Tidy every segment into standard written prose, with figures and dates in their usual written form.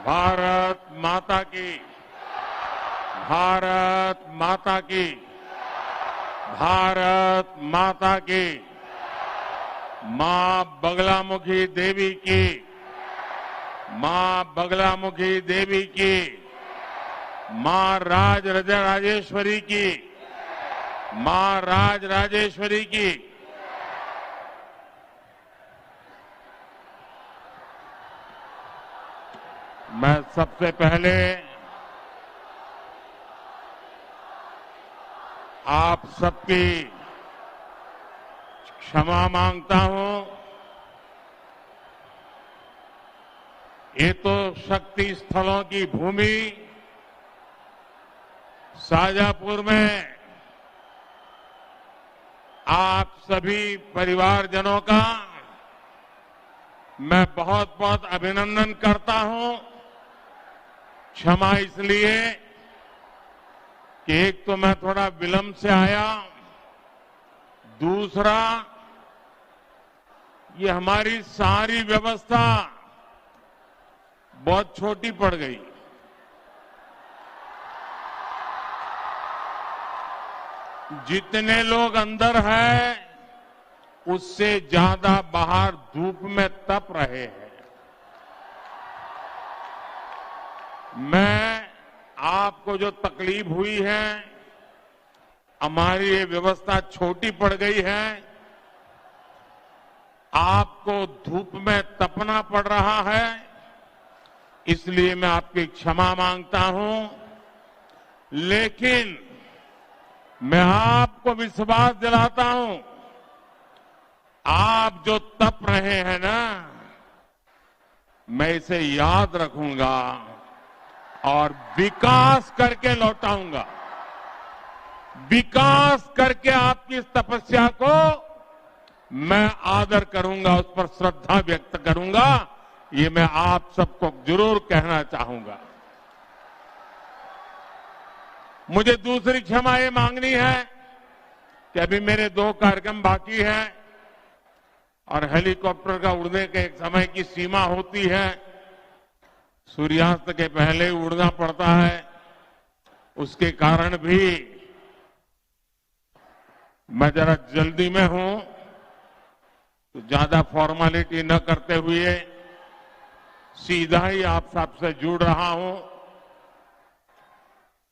भारत माता की, भारत माता की, भारत माता की। मां बगलामुखी देवी की, मां बगलामुखी देवी की, मां राजराजेश्वरी की, मां राजराजेश्वरी की। मैं सबसे पहले आप सबकी क्षमा मांगता हूं। ये तो शक्ति स्थलों की भूमि शाजापुर में आप सभी परिवारजनों का मैं बहुत बहुत अभिनंदन करता हूं। क्षमा इसलिए कि एक तो मैं थोड़ा विलंब से आया, दूसरा ये हमारी सारी व्यवस्था बहुत छोटी पड़ गई। जितने लोग अंदर हैं उससे ज्यादा बाहर धूप में तप रहे हैं। मैं आपको जो तकलीफ हुई है, हमारी ये व्यवस्था छोटी पड़ गई है, आपको धूप में तपना पड़ रहा है, इसलिए मैं आपकी क्षमा मांगता हूं। लेकिन मैं आपको विश्वास दिलाता हूं, आप जो तप रहे हैं ना, मैं इसे याद रखूंगा और विकास करके लौटाऊंगा। विकास करके आपकी इस तपस्या को मैं आदर करूंगा, उस पर श्रद्धा व्यक्त करूंगा। ये मैं आप सबको जरूर कहना चाहूंगा। मुझे दूसरी क्षमा ये मांगनी है कि अभी मेरे 2 कार्यक्रम बाकी हैं और हेलीकॉप्टर का उड़ने के एक समय की सीमा होती है। सूर्यास्त के पहले ही उड़ना पड़ता है। उसके कारण भी मैं जरा जल्दी में हूं, तो ज्यादा फॉर्मेलिटी न करते हुए सीधा ही आप सबसे जुड़ रहा हूं।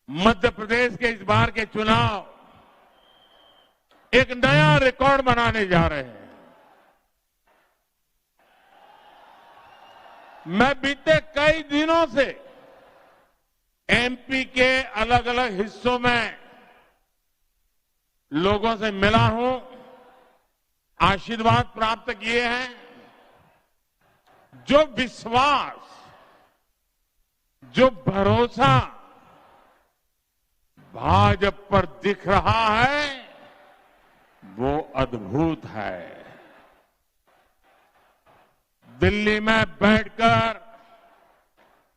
मध्य प्रदेश के इस बार के चुनाव एक नया रिकॉर्ड बनाने जा रहे हैं। मैं बीते कई दिनों से एमपी के अलग अलग हिस्सों में लोगों से मिला हूं, आशीर्वाद प्राप्त किए हैं। जो विश्वास, जो भरोसा भाजपा पर दिख रहा है वो अद्भुत है। दिल्ली में बैठकर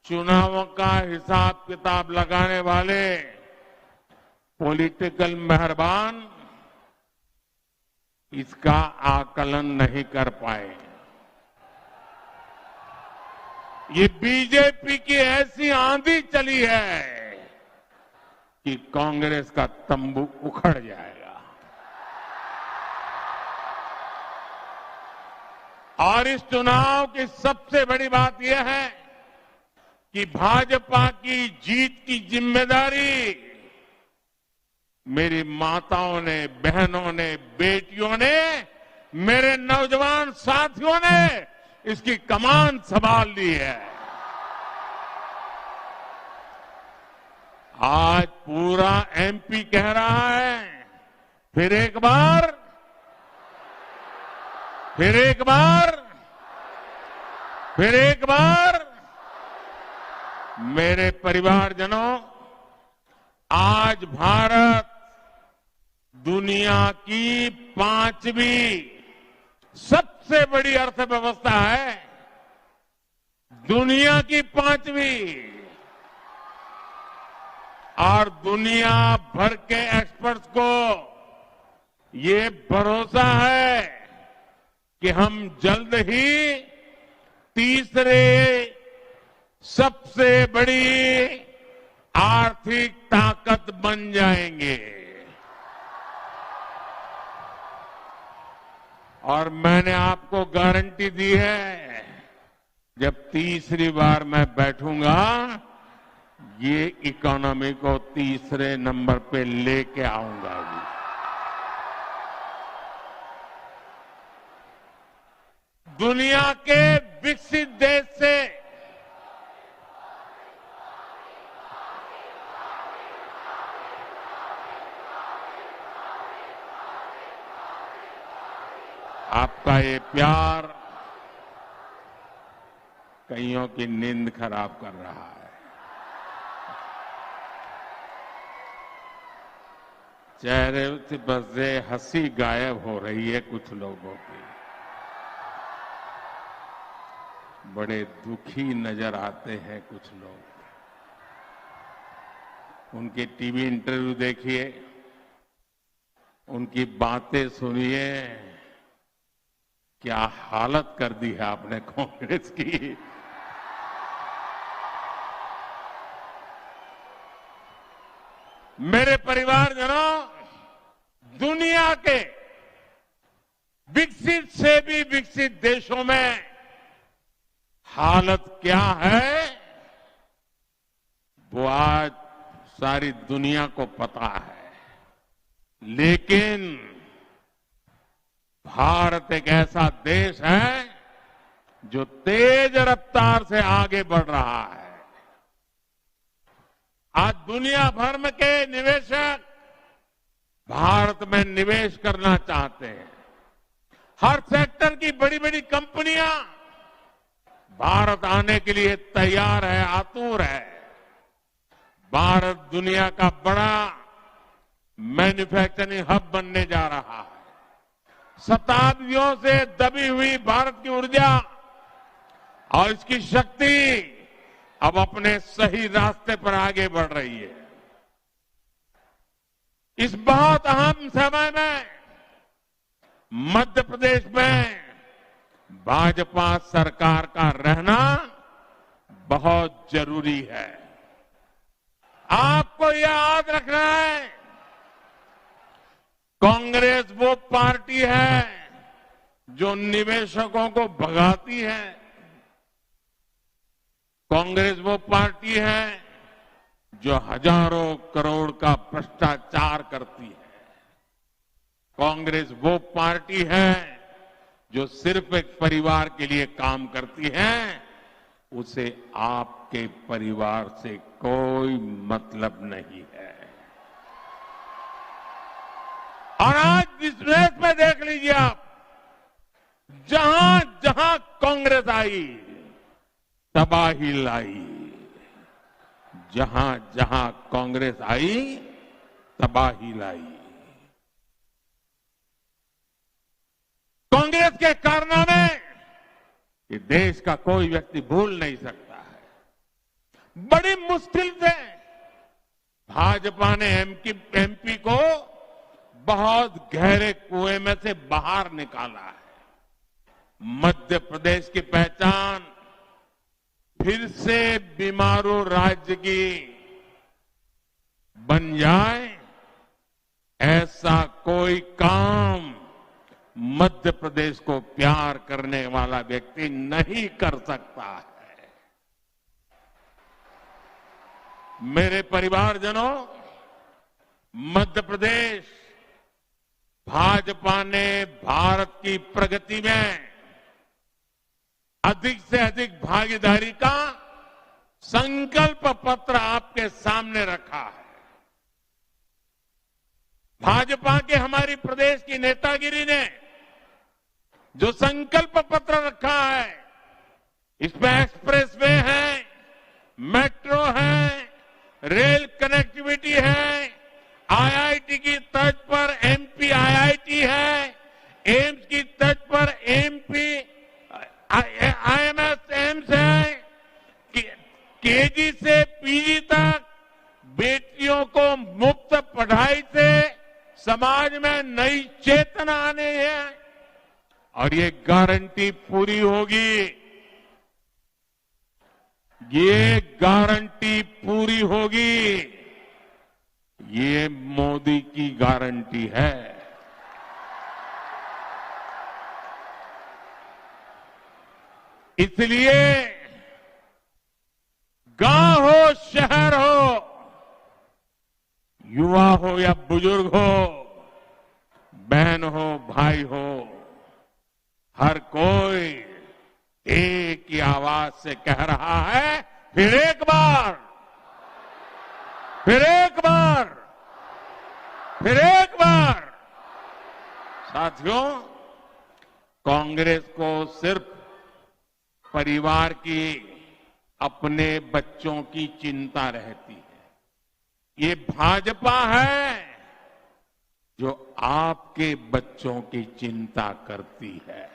चुनावों का हिसाब किताब लगाने वाले पॉलिटिकल मेहरबान इसका आकलन नहीं कर पाए। ये बीजेपी की ऐसी आंधी चली है कि कांग्रेस का तंबू उखड़ जाएगा। और इस चुनाव की सबसे बड़ी बात यह है कि भाजपा की जीत की जिम्मेदारी मेरी माताओं ने, बहनों ने, बेटियों ने, मेरे नौजवान साथियों ने इसकी कमान संभाल ली है। आज पूरा एमपी कह रहा है, फिर एक बार, फिर एक बार, फिर एक बार। मेरे परिवारजनों, आज भारत दुनिया की 5वीं सबसे बड़ी अर्थव्यवस्था है। दुनिया की 5वीं। और दुनिया भर के एक्सपर्ट्स को ये भरोसा है कि हम जल्द ही तीसरे सबसे बड़ी आर्थिक ताकत बन जाएंगे। और मैंने आपको गारंटी दी है, जब तीसरी बार मैं बैठूंगा, ये इकोनॉमी को तीसरे नंबर पे लेके आऊंगा। दुनिया के विकसित देश से आपका ये प्यार कईयों की नींद खराब कर रहा है। चेहरे से हंसी गायब हो रही है कुछ लोगों की। बड़े दुखी नजर आते हैं कुछ लोग। उनके टीवी इंटरव्यू देखिए, उनकी बातें सुनिए। क्या हालत कर दी है आपने कांग्रेस की। मेरे परिवारजनों, दुनिया के विकसित से भी विकसित देशों में हालत क्या है, वो आज सारी दुनिया को पता है। लेकिन भारत एक ऐसा देश है जो तेज रफ्तार से आगे बढ़ रहा है। आज दुनिया भर में के निवेशक भारत में निवेश करना चाहते हैं। हर सेक्टर की बड़ी बड़ी कंपनियां भारत आने के लिए तैयार है, आतुर है। भारत दुनिया का बड़ा मैन्युफैक्चरिंग हब बनने जा रहा है। शताब्दियों से दबी हुई भारत की ऊर्जा और इसकी शक्ति अब अपने सही रास्ते पर आगे बढ़ रही है। इस बहुत अहम समय में मध्य प्रदेश में भाजपा सरकार का रहना बहुत जरूरी है। आपको यह याद रखना है, कांग्रेस वो पार्टी है जो निवेशकों को भगाती है। कांग्रेस वो पार्टी है जो हजारों करोड़ का भ्रष्टाचार करती है। कांग्रेस वो पार्टी है जो सिर्फ एक परिवार के लिए काम करती है। उसे आपके परिवार से कोई मतलब नहीं है। और आज इस देश में देख लीजिए आप, जहां जहां कांग्रेस आई तबाही लाई। जहां जहां कांग्रेस आई तबाही लाई। कांग्रेस के कारनामे ये देश का कोई व्यक्ति भूल नहीं सकता है। बड़ी मुश्किल से भाजपा ने एमपी को बहुत गहरे कुएं में से बाहर निकाला है। मध्य प्रदेश की पहचान फिर से बीमारू राज्य की बन जाए, ऐसा कोई काम मध्य प्रदेश को प्यार करने वाला व्यक्ति नहीं कर सकता है। मेरे परिवारजनों, मध्य प्रदेश भाजपा ने भारत की प्रगति में अधिक से अधिक भागीदारी का संकल्प पत्र आपके सामने रखा है। भाजपा के हमारी प्रदेश की नेतागिरी ने जो संकल्प पत्र रखा है, इसमें एक्सप्रेसवे है, मेट्रो है, रेल कनेक्टिविटी है, आईआईटी की तर्ज पर एमपी आईआईटी है, एम्स की तर्ज पर एमपी आईएमएस एम्स है, केजी से पीजी तक बेटियों को मुफ्त पढ़ाई से समाज में नई चेतना आने है। और ये गारंटी पूरी होगी ये गारंटी पूरी होगी, ये मोदी की गारंटी है। इसलिए गांव हो, शहर हो, युवा हो या बुजुर्ग हो, बहन हो, भाई हो, हर कोई एक ही आवाज से कह रहा है, फिर एक बार, फिर एक बार, फिर एक बार। साथियों, कांग्रेस को सिर्फ परिवार की, अपने बच्चों की चिंता रहती है। ये भाजपा है जो आपके बच्चों की चिंता करती है।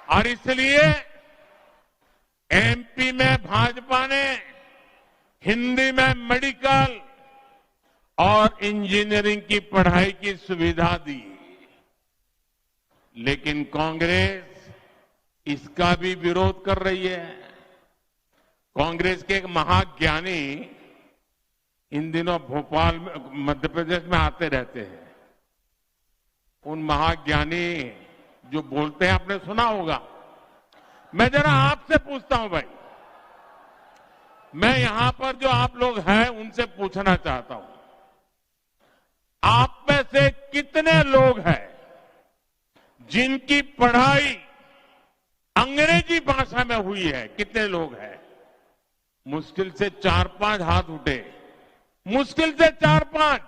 और इसलिए एमपी में भाजपा ने हिंदी में मेडिकल और इंजीनियरिंग की पढ़ाई की सुविधा दी, लेकिन कांग्रेस इसका भी विरोध कर रही है। कांग्रेस के एक महाज्ञानी इन दिनों भोपाल में, मध्य प्रदेश में आते रहते हैं। उन महाज्ञानी जो बोलते हैं, आपने सुना होगा। मैं जरा आपसे पूछता हूं भाई, मैं यहां पर जो आप लोग हैं उनसे पूछना चाहता हूं, आप में से कितने लोग हैं जिनकी पढ़ाई अंग्रेजी भाषा में हुई है? कितने लोग हैं? मुश्किल से 4-5 हाथ उठे, मुश्किल से 4-5।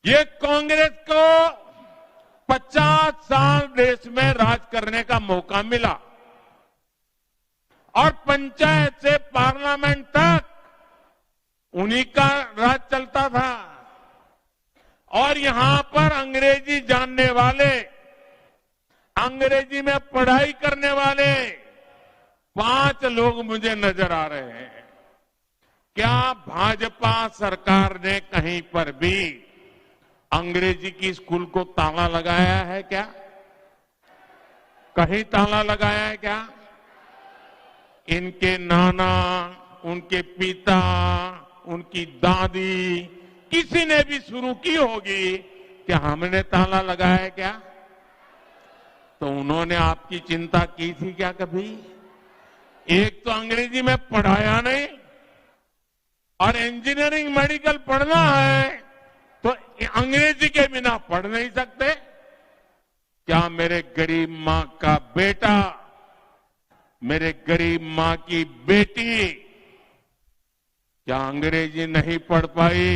ये कांग्रेस को 50 साल देश में राज करने का मौका मिला और पंचायत से पार्लियामेंट तक उन्हीं का राज चलता था। और यहां पर अंग्रेजी जानने वाले, अंग्रेजी में पढ़ाई करने वाले 5 लोग मुझे नजर आ रहे हैं। क्या भाजपा सरकार ने कहीं पर भी अंग्रेजी की स्कूल को ताला लगाया है क्या? कहीं ताला लगाया है क्या? इनके नाना, उनके पिता, उनकी दादी, किसी ने भी शुरू की होगी, क्या हमने ताला लगाया है क्या? तो उन्होंने आपकी चिंता की थी क्या कभी? एक तो अंग्रेजी में पढ़ाया नहीं, और इंजीनियरिंग मेडिकल पढ़ना है तो अंग्रेजी के बिना पढ़ नहीं सकते। क्या मेरे गरीब मां का बेटा, मेरे गरीब मां की बेटी क्या अंग्रेजी नहीं पढ़ पाई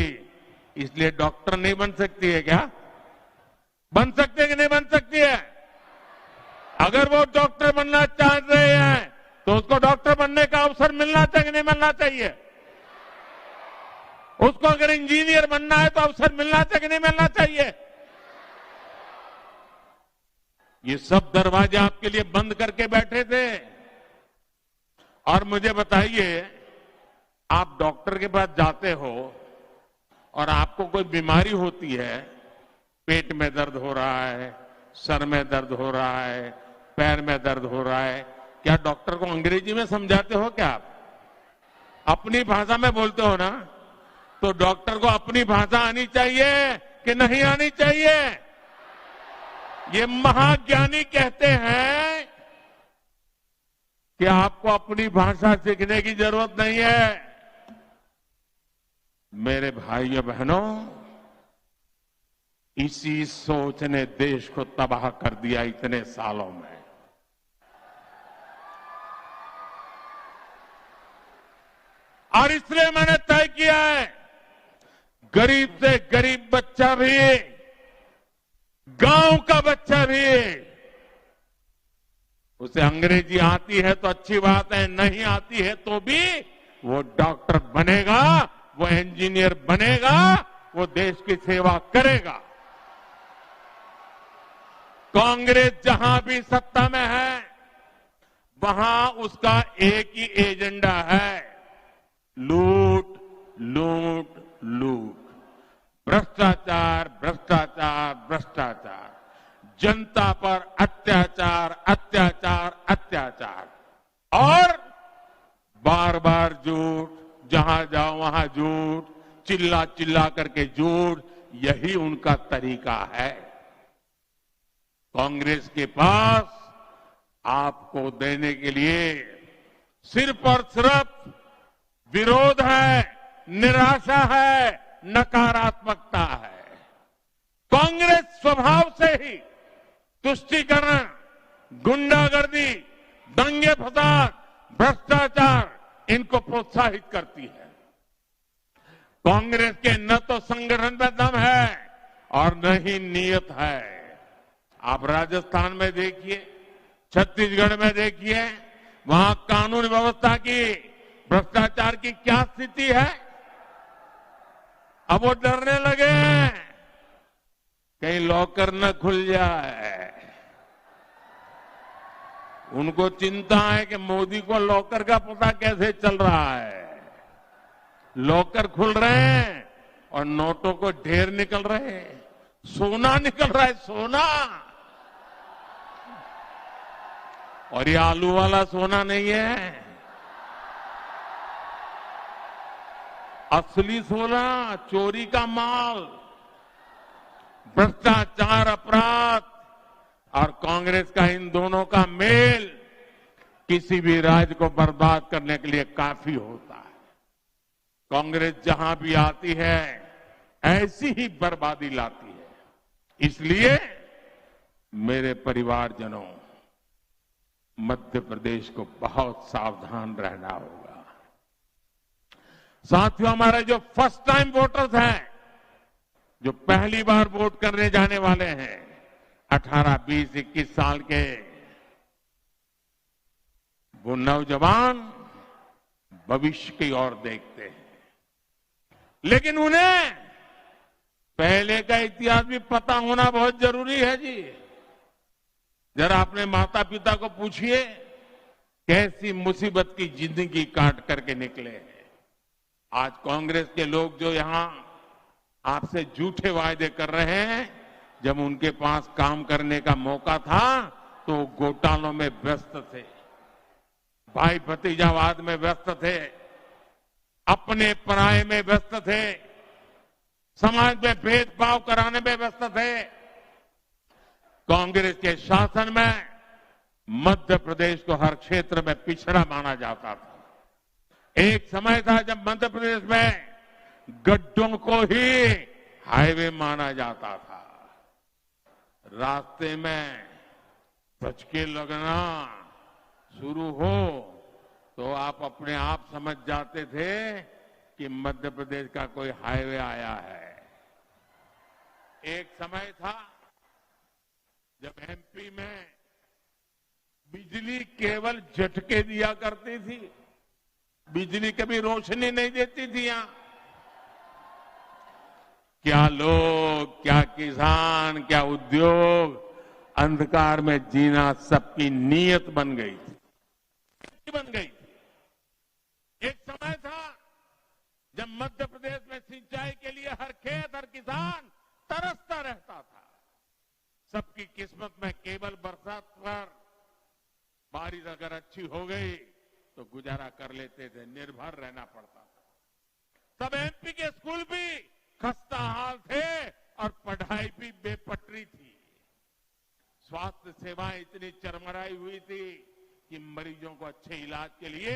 इसलिए डॉक्टर नहीं बन सकती है क्या? बन सकती है कि नहीं बन सकती है? अगर वो डॉक्टर बनना चाह रहे हैं तो उसको डॉक्टर बनने का अवसर मिलना चाहिए कि नहीं मिलना चाहिए? उसको अगर इंजीनियर बनना है तो अवसर मिलना चाहिए कि नहीं मिलना चाहिए? ये सब दरवाजे आपके लिए बंद करके बैठे थे। और मुझे बताइए, आप डॉक्टर के पास जाते हो और आपको कोई बीमारी होती है, पेट में दर्द हो रहा है, सर में दर्द हो रहा है, पैर में दर्द हो रहा है, क्या डॉक्टर को अंग्रेजी में समझाते हो क्या आप? अपनी भाषा में बोलते हो ना? तो डॉक्टर को अपनी भाषा आनी चाहिए कि नहीं आनी चाहिए? ये महाज्ञानी कहते हैं कि आपको अपनी भाषा सीखने की जरूरत नहीं है। मेरे भाइयों बहनों, इसी सोच ने देश को तबाह कर दिया इतने सालों में। और इसलिए मैंने तय किया है, गरीब से गरीब बच्चा भी, गांव का बच्चा भी, उसे अंग्रेजी आती है तो अच्छी बात है, नहीं आती है तो भी वो डॉक्टर बनेगा, वो इंजीनियर बनेगा, वो देश की सेवा करेगा। कांग्रेस जहां भी सत्ता में है वहां उसका एक ही एजेंडा है, लूट लूट लूट, भ्रष्टाचार भ्रष्टाचार भ्रष्टाचार, जनता पर अत्याचार अत्याचार अत्याचार। और बार बार झूठ, जहां जाओ वहां झूठ, चिल्ला चिल्ला करके झूठ, यही उनका तरीका है। कांग्रेस के पास आपको देने के लिए सिर्फ और सिर्फ विरोध है, निराशा है, नकारात्मकता है। कांग्रेस स्वभाव से ही तुष्टीकरण, गुंडागर्दी, दंगे फसाद, भ्रष्टाचार इनको प्रोत्साहित करती है। कांग्रेस के न तो संगठन में दम है और न ही नीयत है। आप राजस्थान में देखिए, छत्तीसगढ़ में देखिए, वहां कानून व्यवस्था की, भ्रष्टाचार की क्या स्थिति है। अब वो डरने लगे हैं कहीं लॉकर न खुल जाए। उनको चिंता है कि मोदी को लॉकर का पता कैसे चल रहा है। लॉकर खुल रहे हैं और नोटों को ढेर निकल रहे हैं, सोना निकल रहा है, सोना। और ये आलू वाला सोना नहीं है, असली सोना, चोरी का माल। भ्रष्टाचार, अपराध और कांग्रेस का इन दोनों का मेल किसी भी राज्य को बर्बाद करने के लिए काफी होता है। कांग्रेस जहां भी आती है ऐसी ही बर्बादी लाती है। इसलिए मेरे परिवारजनों, मध्य प्रदेश को बहुत सावधान रहना होगा। साथियों, हमारे जो फर्स्ट टाइम वोटर्स हैं, जो पहली बार वोट करने जाने वाले हैं, 18, 20, 21 साल के, वो नौजवान भविष्य की ओर देखते हैं। लेकिन उन्हें पहले का इतिहास भी पता होना बहुत जरूरी है जी। जरा अपने माता पिता को पूछिए कैसी मुसीबत की जिंदगी काट करके निकले हैं। आज कांग्रेस के लोग जो यहां आपसे झूठे वायदे कर रहे हैं, जब उनके पास काम करने का मौका था तो घोटालों में व्यस्त थे, भाई भतीजावाद में व्यस्त थे, अपने पराये में व्यस्त थे, समाज में भेदभाव कराने में व्यस्त थे। कांग्रेस के शासन में मध्य प्रदेश को हर क्षेत्र में पिछड़ा माना जाता था। एक समय था जब मध्य प्रदेश में गड्ढों को ही हाईवे माना जाता था। रास्ते में धचके लगना शुरू हो तो आप अपने आप समझ जाते थे कि मध्य प्रदेश का कोई हाईवे आया है। एक समय था जब एमपी में बिजली केवल झटके दिया करती थी, बिजली कभी रोशनी नहीं देती थी यहां। क्या लोग, क्या किसान, क्या उद्योग, अंधकार में जीना सबकी नीयत बन गई थी। एक समय था जब मध्य प्रदेश में सिंचाई के लिए हर खेत, हर किसान तरसता रहता था। सबकी किस्मत में केवल बरसात पर बारिश अगर अच्छी हो गई तो गुजारा कर लेते थे, निर्भर रहना पड़ता था। तब एमपी के स्कूल भी खस्ता हाल थे और पढ़ाई भी बेपटरी थी। स्वास्थ्य सेवाएं इतनी चरमराई हुई थी कि मरीजों को अच्छे इलाज के लिए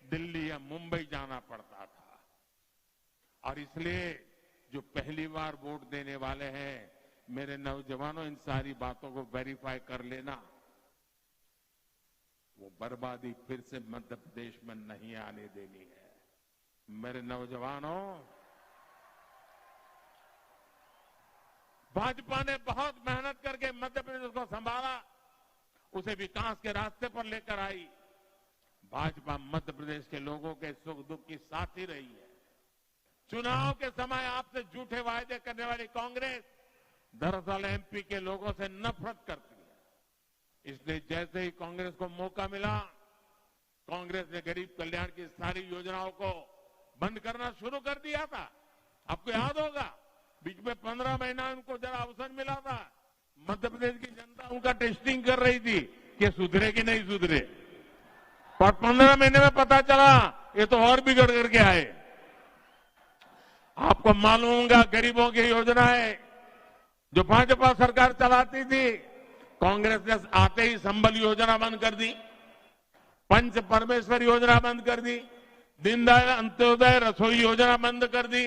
दिल्ली या मुंबई जाना पड़ता था। और इसलिए जो पहली बार वोट देने वाले हैं, मेरे नौजवानों, इन सारी बातों को वेरीफाई कर लेना। वो बर्बादी फिर से मध्य प्रदेश में नहीं आने देनी है। मेरे नौजवानों, भाजपा ने बहुत मेहनत करके मध्य प्रदेश को संभाला, उसे विकास के रास्ते पर लेकर आई। भाजपा मध्य प्रदेश के लोगों के सुख दुख की साथी रही है। चुनाव के समय आपसे झूठे वायदे करने वाली कांग्रेस दरअसल एमपी के लोगों से नफरत करती है। इसलिए जैसे ही कांग्रेस को मौका मिला, कांग्रेस ने गरीब कल्याण की सारी योजनाओं को बंद करना शुरू कर दिया था। आपको याद होगा, बीच में 15 महीना उनको जरा अवसर मिला था। मध्य प्रदेश की जनता उनका टेस्टिंग कर रही थी कि सुधरे कि नहीं सुधरे। पर 15 महीने में पता चला ये तो और बिगड़ करके आए। आपको मालूम होगा गरीबों की योजनाएं जो भाजपा सरकार चलाती थी, कांग्रेस ने आते ही संबल योजना बंद कर दी, पंच परमेश्वर योजना बंद कर दी, दीनदयाल अंत्योदय रसोई योजना बंद कर दी,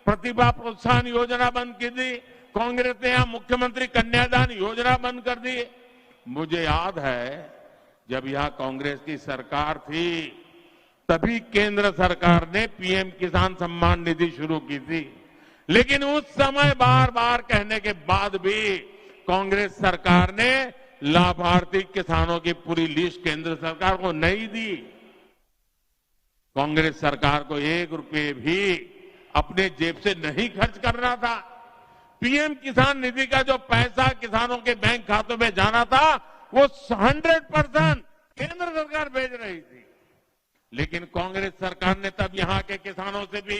प्रतिभा प्रोत्साहन योजना बंद कर दी, कांग्रेस ने यहां मुख्यमंत्री कन्यादान योजना बंद कर दी। मुझे याद है जब यहां कांग्रेस की सरकार थी तभी केंद्र सरकार ने पीएम किसान सम्मान निधि शुरू की थी, लेकिन उस समय बार बार कहने के बाद भी कांग्रेस सरकार ने लाभार्थी किसानों की पूरी लिस्ट केंद्र सरकार को नहीं दी। कांग्रेस सरकार को 1 रुपये भी अपने जेब से नहीं खर्च करना था। पीएम किसान निधि का जो पैसा किसानों के बैंक खातों में जाना था वो 100% केंद्र सरकार भेज रही थी, लेकिन कांग्रेस सरकार ने तब यहां के किसानों से भी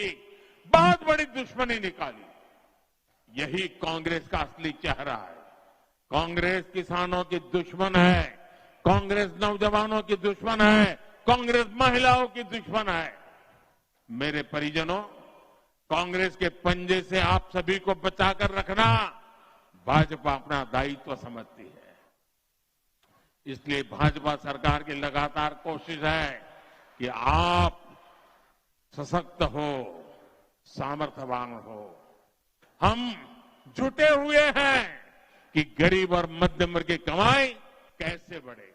बहुत बड़ी दुश्मनी निकाली। यही कांग्रेस का असली चेहरा है। कांग्रेस किसानों की दुश्मन है, कांग्रेस नौजवानों की दुश्मन है, कांग्रेस महिलाओं की दुश्मन है। मेरे परिजनों, कांग्रेस के पंजे से आप सभी को बचाकर रखना भाजपा अपना दायित्व समझती है। इसलिए भाजपा सरकार की लगातार कोशिश है कि आप सशक्त हो, सामर्थ्यवान हो। हम जुटे हुए हैं कि गरीब और मध्यम वर्ग की कमाई कैसे बढ़े,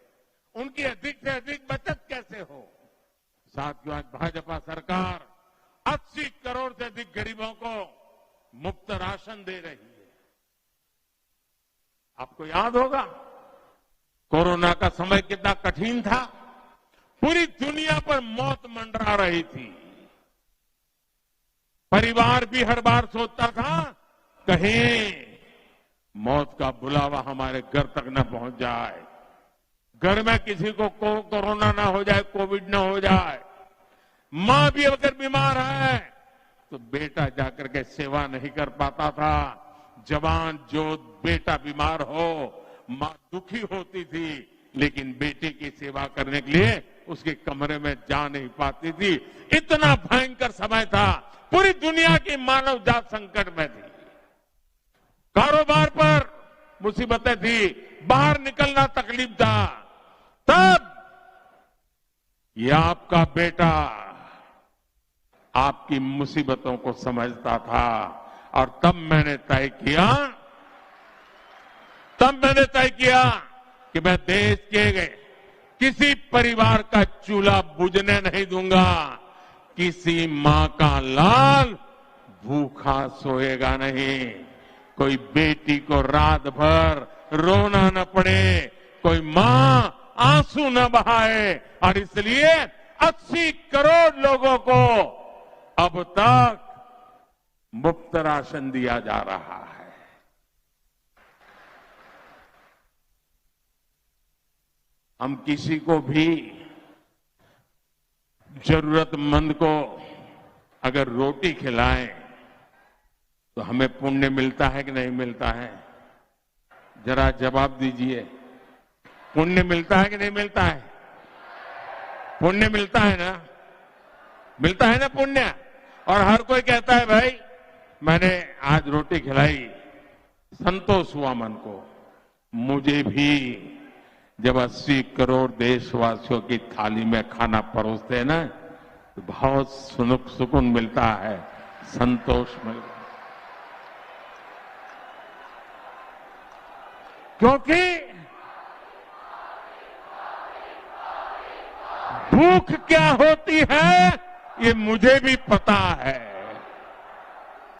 उनकी अधिक से अधिक बचत कैसे हो। साथियों, आज भाजपा सरकार 80 करोड़ से अधिक गरीबों को मुफ्त राशन दे रही है। आपको याद होगा कोरोना का समय कितना कठिन था, पूरी दुनिया पर मौत मंडरा रही थी। परिवार भी हर बार सोचता था कहीं मौत का बुलावा हमारे घर तक न पहुंच जाए, घर में किसी को कोरोना ना हो जाए, कोविड ना हो जाए। मां भी अगर बीमार है तो बेटा जाकर के सेवा नहीं कर पाता था। जवान जो बेटा बीमार हो मां दुखी होती थी, लेकिन बेटे की सेवा करने के लिए उसके कमरे में जा नहीं पाती थी। इतना भयंकर समय था, पूरी दुनिया की मानव जात संकट में थी। कारोबार पर मुसीबतें थी, बाहर निकलना तकलीफ था। तब ये आपका बेटा आपकी मुसीबतों को समझता था और तब मैंने तय किया कि मैं देश के किसी परिवार का चूल्हा बुझने नहीं दूंगा, किसी मां का लाल भूखा सोएगा नहीं, कोई बेटी को रात भर रोना न पड़े, कोई मां आंसू न बहाए। और इसलिए 80 करोड़ लोगों को अब तक मुफ्त राशन दिया जा रहा है। हम किसी को भी जरूरतमंद को अगर रोटी खिलाएं तो हमें पुण्य मिलता है कि नहीं मिलता है? जरा जवाब दीजिए। पुण्य मिलता है कि नहीं मिलता है? पुण्य मिलता है ना? मिलता है ना पुण्य? और हर कोई कहता है भाई मैंने आज रोटी खिलाई, संतोष हुआ मन को। मुझे भी जब 80 करोड़ देशवासियों की थाली में खाना परोसते हैं ना तो बहुत सुकून मिलता है, संतोष मिलता है। क्योंकि भूख क्या होती है ये मुझे भी पता है।